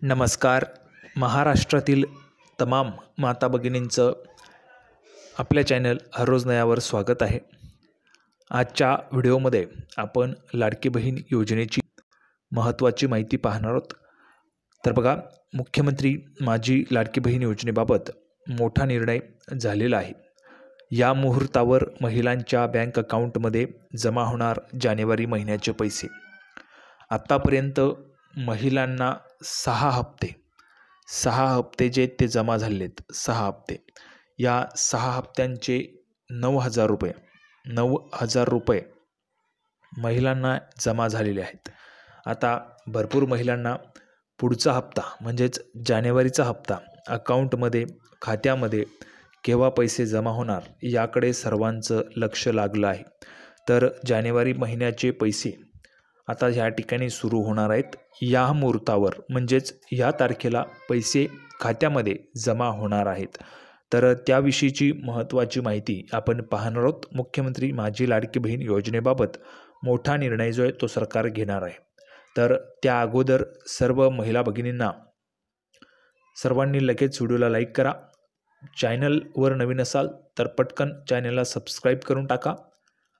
नमस्कार. महाराष्ट्रातील तमाम माता भगिनींचं आपल्या चॅनल हर रोज नयावर स्वागत आहे. आजच्या व्हिडिओमध्ये आपण लाडकी बहीण योजनेची महत्त्वाची माहिती पाहणार आहोत. तर बघा, मुख्यमंत्री माझी लाडकी बहीण योजनेबाबत मोठा निर्णय झालेला आहे. या मुहूर्तावर महिलांच्या बँक अकाउंटमध्ये जमा होणार जानेवारी महिन्याचे पैसे. आत्तापर्यंत महिलांना 6 हप्ते जे ते जमा झालेले आहेत, 6 हप्ते. या 6 हप्त्यांचे 9,000 रुपये महिलांना जमा झालेले आहेत. आता भरपूर महिलांना पुढचा हप्ता म्हणजेच जानेवारीचा हप्ता अकाउंटमध्ये खात्यामध्ये केव्हा पैसे जमा होणार याकडे सर्वांचं लक्ष लागलं आहे. तर जानेवारी महिन्याचे पैसे आता ह्या ठिकाणी सुरू होणार आहेत. या मुहूर्तावर म्हणजेच या तारखेला पैसे खात्यामध्ये जमा होणार आहेत. तर त्याविषयीची महत्त्वाची माहिती आपण पाहणार आहोत. मुख्यमंत्री माझी लाडकी बहीण योजनेबाबत मोठा निर्णय जो आहे तो सरकार घेणार आहे. तर त्या अगोदर सर्व महिला भगिनींना सर्वांनी लगेच व्हिडिओला लाईक करा. चॅनलवर नवीन असाल तर पटकन चॅनलला सबस्क्राईब करून टाका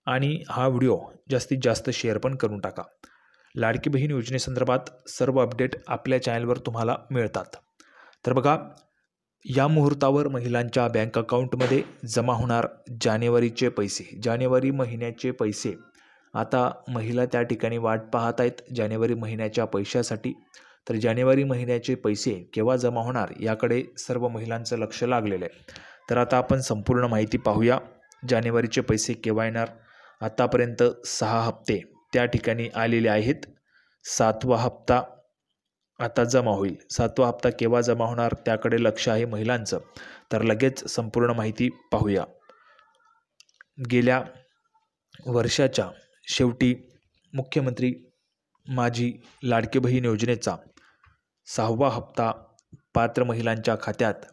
आणि हा व्हिडिओ जास्तीत जास्त शेअर पण करून टाका. लाडकी बहीण योजनेसंदर्भात सर्व अपडेट आपल्या चॅनलवर तुम्हाला मिळतात. तर बघा, या मुहूर्तावर महिलांच्या बँक अकाउंटमध्ये जमा होणार जानेवारीचे पैसे. जानेवारी महिन्याचे पैसे आता महिला त्या ठिकाणी वाट पाहत आहेत जानेवारी महिन्याच्या पैशासाठी. तर जानेवारी महिन्याचे पैसे केव्हा जमा होणार याकडे सर्व महिलांचं लक्ष लागलेलं आहे. तर आता आपण संपूर्ण माहिती पाहूया. जानेवारीचे पैसे केव्हा येणार? आतापर्यंत 6 हप्ते त्या ठिकाणी आलेले आहेत. 7वा हप्ता आता जमा होईल. 7वा हप्ता केव्हा जमा होणार त्याकडे लक्ष आहे महिलांचं. तर लगेच संपूर्ण माहिती पाहूया. गेल्या वर्षाच्या शेवटी मुख्यमंत्री माझी लाडकी बहीण योजनेचा 6वा हप्ता पात्र महिलांच्या खात्यात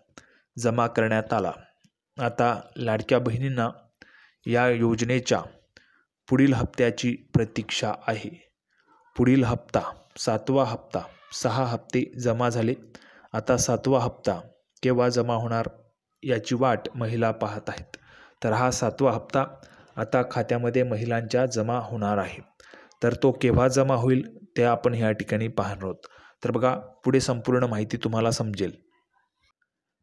जमा करण्यात आला. आता लाडक्या बहिणींना या योजनेच्या पुढील हप्त्याची प्रतीक्षा आहे. पुढील हप्ता 7वा हप्ता, 6 हप्ते जमा झाले. आता 7वा हप्ता केव्हा जमा होणार याची वाट महिला पाहत आहेत. तर हा 7वा हप्ता आता खात्यामध्ये महिलांच्या जमा होणार आहे. तर तो केव्हा जमा होईल ते आपण ह्या ठिकाणी पाहणार आहोत. तर बघा, पुढे संपूर्ण माहिती तुम्हाला समजेल.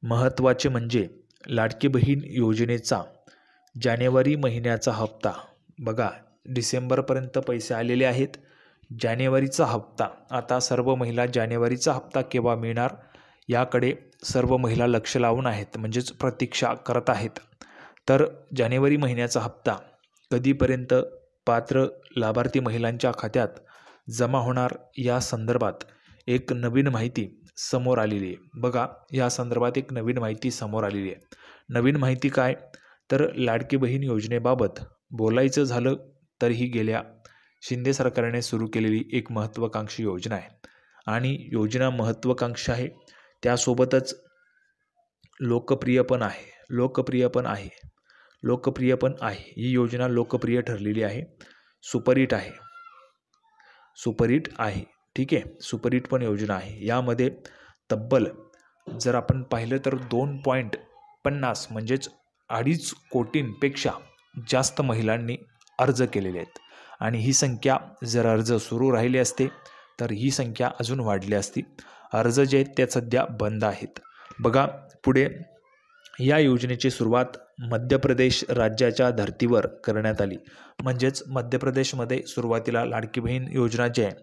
महत्त्वाचे म्हणजे लाडकी बहीण योजनेचा जानेवारी महिन्याचा हप्ता. बघा, डिसेंबरपर्यंत पैसे आलेले आहेत. जानेवारीचा हप्ता आता सर्व महिला जानेवारीचा हप्ता केव्हा मिळणार याकडे सर्व महिला लक्ष लावून आहेत, म्हणजेच प्रतीक्षा करत आहेत. तर जानेवारी महिन्याचा हप्ता कधीपर्यंत पात्र लाभार्थी महिलांच्या खात्यात जमा होणार या संदर्भात एक नवीन माहिती समोर आलेली आहे. बघा, या संदर्भात एक नवीन माहिती समोर आलेली आहे. नवीन माहिती काय? तर लाडकी बहीण योजनेबाबत बोलायचं झालं तर ही गेल्या शिंदे सरकारने सुरू केलेली एक महत्त्वाकांक्षी योजना आहे. आणि योजना महत्त्वाकांक्षी आहे, त्यासोबतच लोकप्रिय पण आहे. ही योजना लोकप्रिय ठरलेली आहे. सुपरहिट आहे. ठीक आहे, सुपरहिट पण योजना आहे. यामध्ये तब्बल जर आपण पाहिलं तर 2.50 म्हणजेच 2.5 कोटींपेक्षा जास्त महिलांनी अर्ज केलेले आहेत. आणि ही संख्या जर अर्ज सुरू राहिले असते तर ही संख्या अजून वाढली असती. अर्ज जे आहेत ते सध्या बंद आहेत. बघा, पुढे या योजनेची सुरुवात मध्य प्रदेश राज्याच्या धर्तीवर करण्यात आली. म्हणजेच मध्य प्रदेशमध्ये सुरुवातीला लाडकी बहीण योजना जी आहे,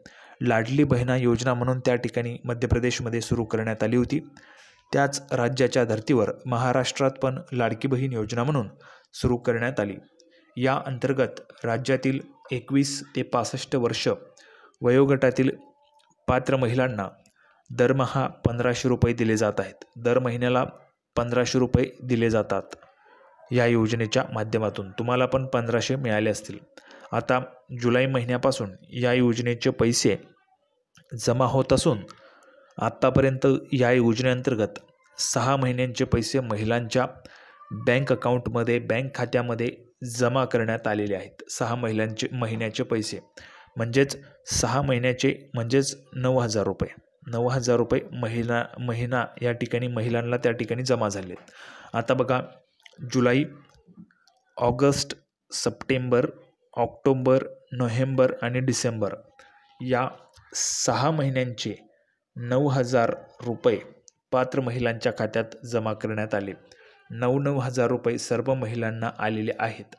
लाडली बहिणा योजना म्हणून त्या ठिकाणी मध्य प्रदेशमध्ये सुरू करण्यात आली होती. त्याच राज्याच्या धर्तीवर महाराष्ट्रात पण लाडकी बहीण योजना म्हणून सुरू करण्यात आली. या अंतर्गत राज्यातील 21 ते 65 वर्ष वयोगटातील पात्र महिलांना दरमहा 1,500 रुपये दिले जात आहेत. दर महिन्याला 1,500 रुपये दिले जातात. या योजनेच्या माध्यमातून तुम्हाला पण 1,500 मिळाले असतील. आता जुलै महिन्यापासून या योजनेचे पैसे जमा होत असून आत्तापर्यंत या योजनेअंतर्गत 6 महिन्यांचे पैसे महिलांच्या बँक अकाउंटमध्ये, बँक खात्यामध्ये जमा करण्यात आलेले आहेत. 6 महिन्याचे पैसे म्हणजेच 6 महिन्याचे म्हणजेच 9,000 रुपये. 9,000 रुपये महिना या ठिकाणी महिलांना त्या ठिकाणी जमा झाले आहेत. आता बघा, जुलै, ऑगस्ट, सप्टेंबर, ऑक्टोबर, नोव्हेंबर आणि डिसेंबर या 6 महिन्यांचे 9,000 रुपये पात्र महिलांच्या खात्यात जमा करण्यात आले. 9,000 रुपये सर्व महिलांना आलेले आहेत.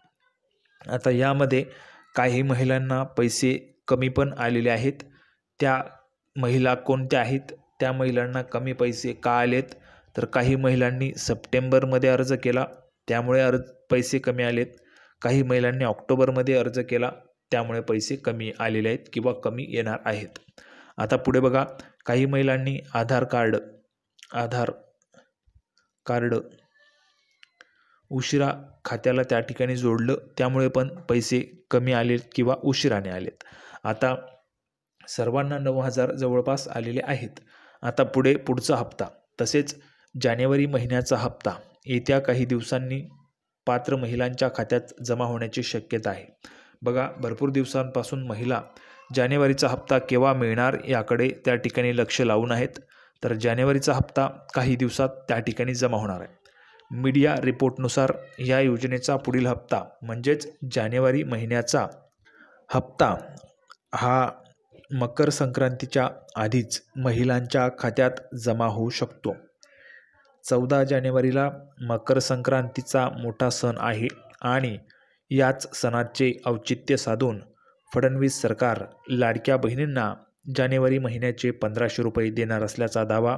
आता यामध्ये काही महिलांना पैसे कमी पण आलेले आहेत. त्या महिला कोणत्या आहेत? त्या महिलांना कमी पैसे का आलेत? तर काही महिलांनी सप्टेंबरमध्ये अर्ज केला, त्यामुळे पैसे कमी आलेत. काही महिलांनी ऑक्टोबरमध्ये अर्ज केला, त्यामुळे पैसे कमी आलेले आहेत किंवा कमी येणार आहेत. आता पुढे बघा, काही महिलांनी आधार कार्ड उशिरा खात्याला त्या ठिकाणी जोडलं, त्यामुळे पण पैसे कमी आलेत किंवा उशिराने आलेत. आता सर्वांना 9,000 जवळपास आलेले आहेत. आता पुढचा हप्ता तसेच जानेवारी महिन्याचा हप्ता येत्या काही दिवसांनी पात्र महिलांच्या खात्यात जमा होण्याची शक्यता आहे. बघा, भरपूर दिवसांपासून महिला जानेवारीचा हप्ता केव्हा मिळणार याकडे त्या ठिकाणी लक्ष लावून आहेत. तर जानेवारीचा हप्ता काही दिवसात त्या ठिकाणी जमा होणार आहे. मीडिया रिपोर्टनुसार या योजनेचा पुढील हप्ता म्हणजेच जानेवारी महिन्याचा हप्ता हा मकर संक्रांतीच्या आधीच महिलांच्या खात्यात जमा होऊ शकतो. 14 जानेवारीला मकर संक्रांतीचा मोठा सण आहे आणि याच सणाचे औचित्य साधून फडणवीस सरकार लाडक्या बहिणींना जानेवारी महिन्याचे 1,500 रुपये देणार असल्याचा दावा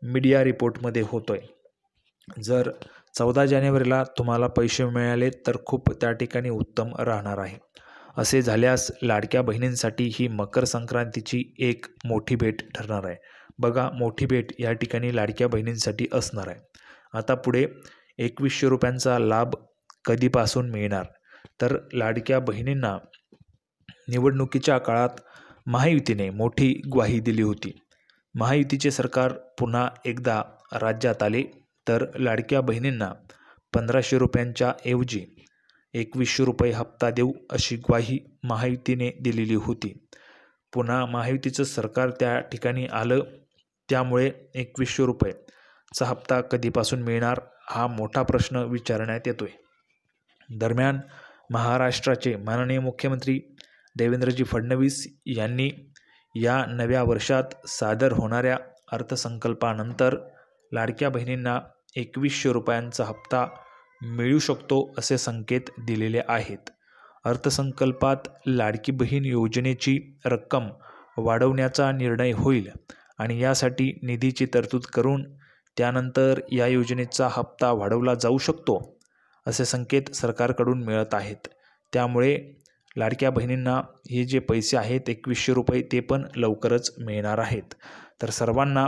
मीडिया रिपोर्टमध्ये होतोय. जर 14 जानेवारीला तुम्हाला पैसे मिळाले तर खूप त्या ठिकाणी उत्तम राहणार आहे. असे झाल्यास लाडक्या बहिणींसाठी ही मकर संक्रांतीची एक मोठी भेट ठरणार आहे. बघा, मोठी भेट या ठिकाणी लाडक्या बहिणींसाठी असणार आहे. आता पुढे 2,100 रुपयांचा लाभ कधीपासून मिळणार? तर लाडक्या बहिणींना निवडणुकीच्या काळात महायुतीने मोठी ग्वाही दिली होती. महायुतीचे सरकार पुन्हा एकदा राज्यात आले तर लाडक्या बहिणींना 1,500 रुपयांच्या ऐवजी 2,100 रुपये हप्ता देऊ अशी ग्वाही महायुतीने दिलेली होती. पुन्हा महायुतीचं सरकार त्या ठिकाणी आलं, त्यामुळे 2,100 रुपयेचा हप्ता कधीपासून मिळणार हा मोठा प्रश्न विचारण्यात येतोय. दरम्यान महाराष्ट्राचे माननीय मुख्यमंत्री देवेंद्रजी फडणवीस यांनी या नव्या वर्षात सादर होणाऱ्या अर्थसंकल्पानंतर लाडक्या बहिणींना 2,100 रुपयांचा हप्ता मिळू शकतो असे संकेत दिलेले आहेत. अर्थसंकल्पात लाडकी बहीण योजनेची रक्कम वाढवण्याचा निर्णय होईल आणि यासाठी निधीची तरतूद करून त्यानंतर या योजनेचा हप्ता वाढवला जाऊ शकतो असे संकेत सरकारकडून मिळत आहेत. त्यामुळे लाडक्या बहिणींना हे जे पैसे आहेत 2,100 रुपये ते पण लवकरच मिळणार आहेत. तर सर्वांना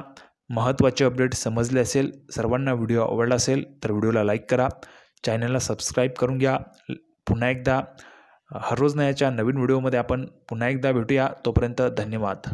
महत्त्वाचे अपडेट समजले असेल, सर्वांना व्हिडिओ आवडला असेल तर व्हिडिओला लाईक करा, चॅनलला सबस्क्राईब करून घ्या. पुन्हा एकदा हर रोज नयाच्या नवीन व्हिडिओमध्ये आपण पुन्हा एकदा भेटूया. तोपर्यंत धन्यवाद.